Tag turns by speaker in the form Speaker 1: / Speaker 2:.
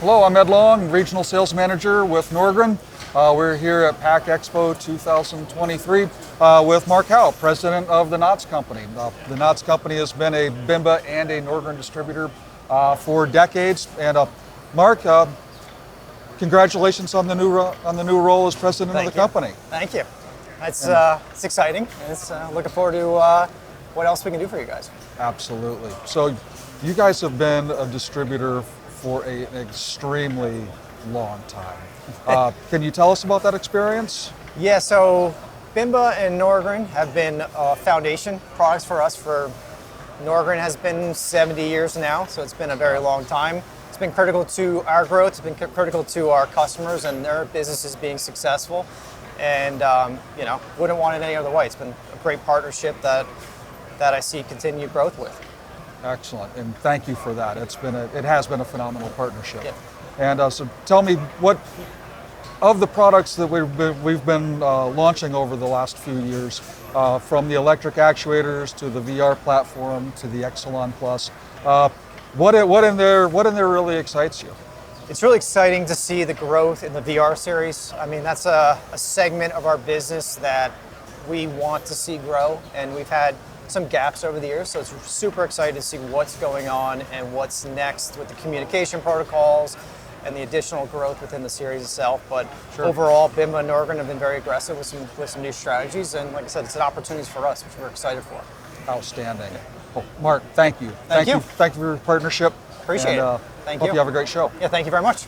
Speaker 1: Hello, I'm Ed Long, Regional Sales Manager with Norgren. We're here at PAC Expo 2023 with Mark Howe, President of the Knots Company. The Knots Company has been a BIMBA and a Norgren distributor for decades. And Mark, congratulations on the new role as President of the company.
Speaker 2: Thank you. It's exciting. It's looking forward to what else we can do for you guys.
Speaker 1: Absolutely. So you guys have been a distributor for an extremely long time. Can you tell us about that experience?
Speaker 2: Yeah, so BIMBA and Norgren have been foundation products for us. Norgren has been 70 years now, so it's been a very long time. It's been critical to our growth, it's been critical to our customers and their businesses being successful. And wouldn't want it any other way. It's been a great partnership that I see continued growth with.
Speaker 1: Excellent, and thank you for that. It has been a phenomenal partnership.
Speaker 2: Yeah.
Speaker 1: And so tell me, what of the products that we've been launching over the last few years, from the electric actuators to the VR platform to the Exelon Plus, what in there really excites you?
Speaker 2: It's really exciting to see the growth in the VR series. I mean, that's a segment of our business that we want to see grow, and we've had some gaps over the years, so it's super exciting to see what's going on and what's next with the communication protocols and the additional growth within the series itself. But sure. Overall, BIMBA and Norgren have been very aggressive with some new strategies, and like I said, it's an opportunity for us, which we're excited for.
Speaker 1: Outstanding. Well, Mark, thank you.
Speaker 2: Thank you.
Speaker 1: Thank you for your partnership.
Speaker 2: Appreciate it.
Speaker 1: Thank you. Hope you have a great show.
Speaker 2: Yeah, thank you very much.